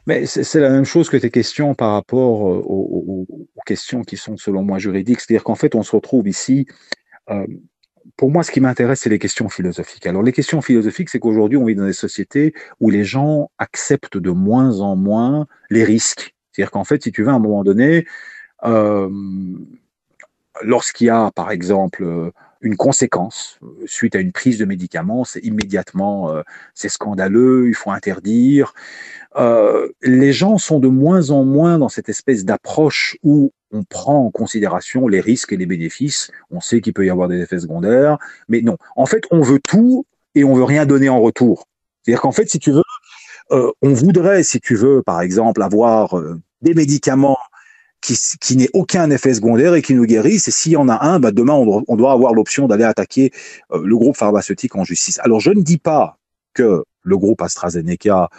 Mais c'est la même chose que tes questions par rapport aux questions qui sont selon moi juridiques. C'est-à-dire qu'en fait, on se retrouve ici. euh, pour moi, ce qui m'intéresse, c'est les questions philosophiques. Alors, les questions philosophiques, c'est qu'aujourd'hui, on vit dans des sociétés où les gens acceptent de moins en moins les risques. C'est-à-dire qu'en fait, si tu veux, à un moment donné, euh, lorsqu'il y a, par exemple, une conséquence suite à une prise de médicaments, c'est immédiatement, c'est scandaleux, il faut interdire. Les gens sont de moins en moins dans cette espèce d'approche où on prend en considération les risques et les bénéfices. On sait qu'il peut y avoir des effets secondaires, mais non. En fait, on veut tout et on veut rien donner en retour. C'est-à-dire qu'en fait, si tu veux, on voudrait, si tu veux, par exemple, avoir des médicaments qui n'ait aucun effet secondaire et qui nous guérisse. Et s'il y en a un, bah demain, on doit avoir l'option d'aller attaquer le groupe pharmaceutique en justice. Alors, je ne dis pas que le groupe AstraZeneca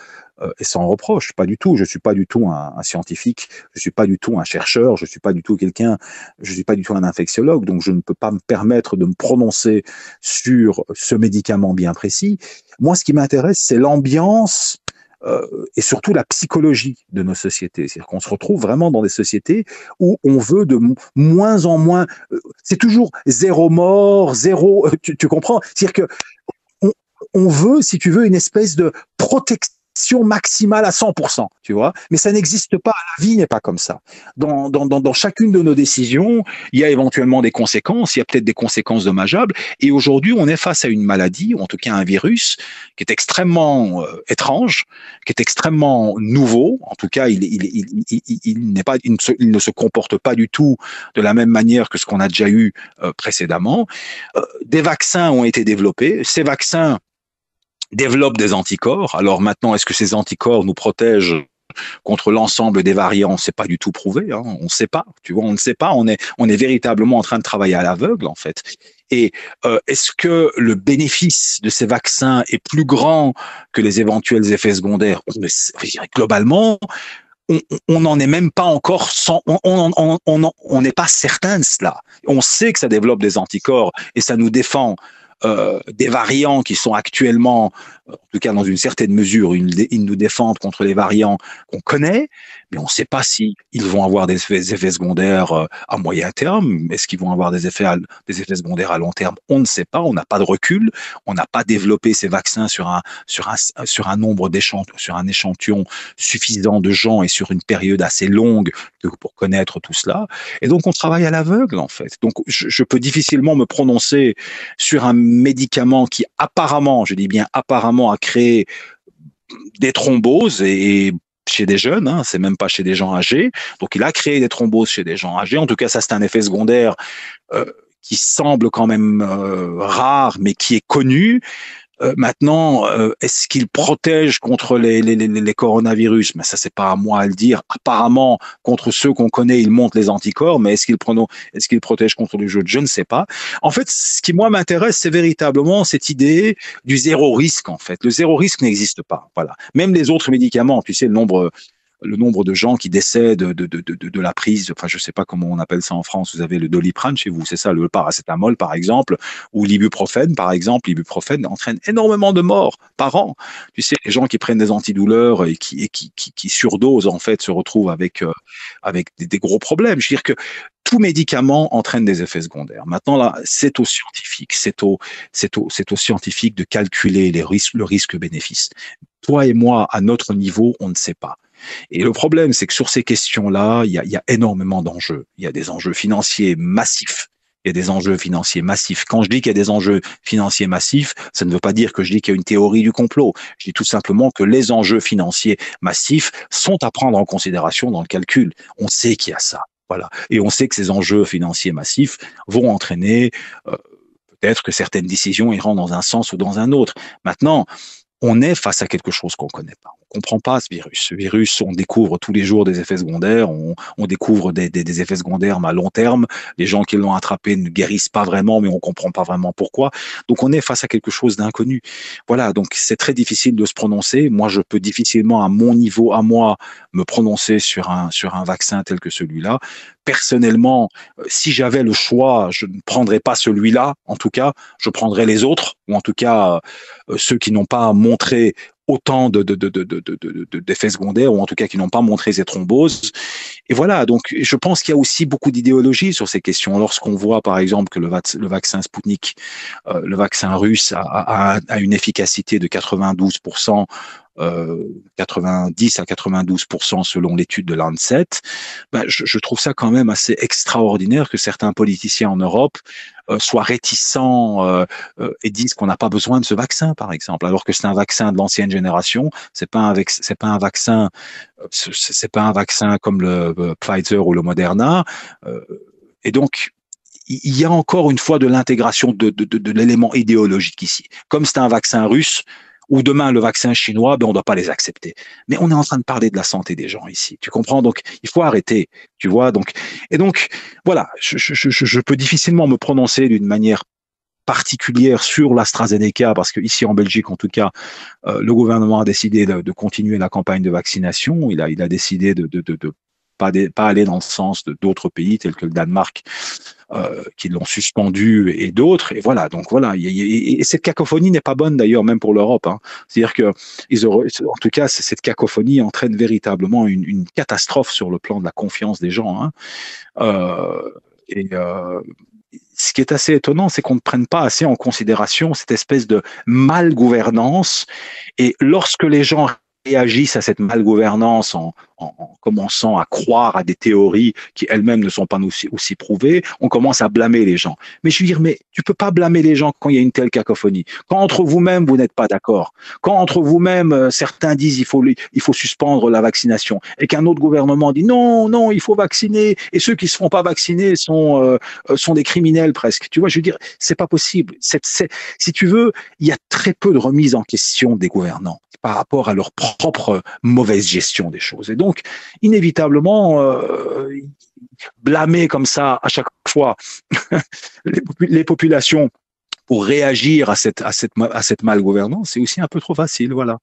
est sans reproche, pas du tout. Je suis pas du tout un scientifique, je suis pas du tout un chercheur, je suis pas du tout quelqu'un, je suis pas du tout un infectiologue, donc je ne peux pas me permettre de me prononcer sur ce médicament bien précis. Moi, ce qui m'intéresse, c'est l'ambiance et surtout la psychologie de nos sociétés. C'est-à-dire qu'on se retrouve vraiment dans des sociétés où on veut de moins en moins. C'est toujours zéro mort, zéro. Tu comprends? C'est-à-dire que on, on veut, si tu veux, une espèce de protection maximale à 100%, tu vois. Mais ça n'existe pas. La vie n'est pas comme ça. Dans chacune de nos décisions, il y a éventuellement des conséquences. Il y a peut-être des conséquences dommageables. Et aujourd'hui, on est face à une maladie, ou en tout cas un virus, qui est extrêmement étrange, qui est extrêmement nouveau. En tout cas, il n'est pas, il ne se comporte pas du tout de la même manière que ce qu'on a déjà eu précédemment. Des vaccins ont été développés. Ces vaccins développent des anticorps. Alors maintenant, est-ce que ces anticorps nous protègent contre l'ensemble des variants? C'est pas du tout prouvé. Hein. On ne sait pas. Tu vois, on ne sait pas. On est véritablement en train de travailler à l'aveugle, en fait. Et est-ce que le bénéfice de ces vaccins est plus grand que les éventuels effets secondaires? Globalement, on n'en est même pas encore sans, on n'est pas certain de cela. On sait que ça développe des anticorps et ça nous défend des variants qui sont actuellement, en tout cas dans une certaine mesure, ils nous défendent contre les variants qu'on connaît, mais on ne sait pas si ils vont avoir des effets secondaires à moyen terme. Est-ce qu'ils vont avoir des effets secondaires à long terme? On ne sait pas, on n'a pas de recul, on n'a pas développé ces vaccins sur un nombre d'échantillons, sur un échantillon suffisant de gens et sur une période assez longue pour connaître tout cela. Et donc on travaille à l'aveugle en fait. Donc je peux difficilement me prononcer sur un médicament qui apparemment, je dis bien apparemment, a créé des thromboses et chez des jeunes, hein, c'est même pas chez des gens âgés. Donc il a créé des thromboses chez des gens âgés. En tout cas, ça c'est un effet secondaire qui semble quand même rare, mais qui est connu. Maintenant, est-ce qu'il protège contre les coronavirus? Mais ça, c'est pas à moi à le dire. Apparemment, contre ceux qu'on connaît, il monte les anticorps, mais est-ce qu'il protège contre les jeux? Je ne sais pas. En fait, ce qui moi m'intéresse, c'est véritablement cette idée du zéro risque. En fait, le zéro risque n'existe pas. Voilà. Même les autres médicaments, tu sais, le nombre de gens qui décèdent de la prise, enfin je sais pas comment on appelle ça en France, vous avez le Doliprane chez vous, c'est ça, le paracétamol par exemple, ou l'ibuprofène par exemple, l'ibuprofène entraîne énormément de morts par an. Tu sais, les gens qui prennent des antidouleurs et qui surdosent en fait se retrouvent avec des gros problèmes. Je veux dire que tout médicament entraîne des effets secondaires. Maintenant, là, c'est aux scientifiques, c'est aux scientifiques de calculer le risque-bénéfice. Toi et moi, à notre niveau, on ne sait pas. Et le problème, c'est que sur ces questions-là, il y a énormément d'enjeux. Il y a des enjeux financiers massifs. Il y a des enjeux financiers massifs. Quand je dis qu'il y a des enjeux financiers massifs, ça ne veut pas dire que je dis qu'il y a une théorie du complot. Je dis tout simplement que les enjeux financiers massifs sont à prendre en considération dans le calcul. On sait qu'il y a ça. Voilà. Et on sait que ces enjeux financiers massifs vont entraîner peut-être que certaines décisions iront dans un sens ou dans un autre. Maintenant, on est face à quelque chose qu'on ne connaît pas. On ne comprend pas ce virus. Ce virus, on découvre tous les jours des effets secondaires, on découvre des effets secondaires mais à long terme. Les gens qui l'ont attrapé ne guérissent pas vraiment, mais on ne comprend pas vraiment pourquoi. Donc on est face à quelque chose d'inconnu. Voilà, donc c'est très difficile de se prononcer. Moi, je peux difficilement, à mon niveau, à moi, me prononcer sur un vaccin tel que celui-là. Personnellement, si j'avais le choix, je ne prendrais pas celui-là. En tout cas, je prendrais les autres, ou en tout cas ceux qui n'ont pas montré autant d'effets secondaires, ou en tout cas qui n'ont pas montré ces thromboses. Et voilà, donc je pense qu'il y a aussi beaucoup d'idéologie sur ces questions. Lorsqu'on voit par exemple que le vaccin Sputnik, le vaccin russe, a une efficacité de 92%, 90 à 92% selon l'étude de Lancet, ben, je trouve ça quand même assez extraordinaire que certains politiciens en Europe soient réticents et disent qu'on n'a pas besoin de ce vaccin, par exemple, alors que c'est un vaccin de l'ancienne génération. C'est pas un vaccin, c'est pas un vaccin comme le Pfizer ou le Moderna. Euh, et donc, il y a encore une fois de l'intégration de l'élément idéologique ici. Comme c'est un vaccin russe, ou demain le vaccin chinois, ben on ne doit pas les accepter. Mais on est en train de parler de la santé des gens ici. Tu comprends? Donc, il faut arrêter. Tu vois? Donc, et donc, voilà, je peux difficilement me prononcer d'une manière particulière sur l'AstraZeneca, parce que ici en Belgique, en tout cas, le gouvernement a décidé de continuer la campagne de vaccination. Il a décidé de pas aller dans le sens d'autres pays tels que le Danemark, qui l'ont suspendu, et d'autres. Et voilà, donc voilà. Et cette cacophonie n'est pas bonne d'ailleurs, même pour l'Europe. Hein. C'est-à-dire que en tout cas, cette cacophonie entraîne véritablement une catastrophe sur le plan de la confiance des gens. Hein. Euh, et ce qui est assez étonnant, c'est qu'on ne prenne pas assez en considération cette espèce de malgouvernance. Et lorsque les gens réagissent à cette malgouvernance en commençant à croire à des théories qui elles-mêmes ne sont pas aussi prouvées, on commence à blâmer les gens. Mais je veux dire, mais tu peux pas blâmer les gens quand il y a une telle cacophonie. Quand entre vous-même, vous n'êtes pas d'accord. Quand entre vous-même, certains disent il faut suspendre la vaccination, et qu'un autre gouvernement dit non, non, il faut vacciner, et ceux qui se font pas vacciner sont des criminels presque. Tu vois, je veux dire, c'est pas possible. Si tu veux, il y a très peu de remise en question des gouvernants par rapport à leur propre mauvaise gestion des choses. Et donc, inévitablement, blâmer comme ça à chaque fois les populations pour réagir à cette malgouvernance, c'est aussi un peu trop facile, voilà.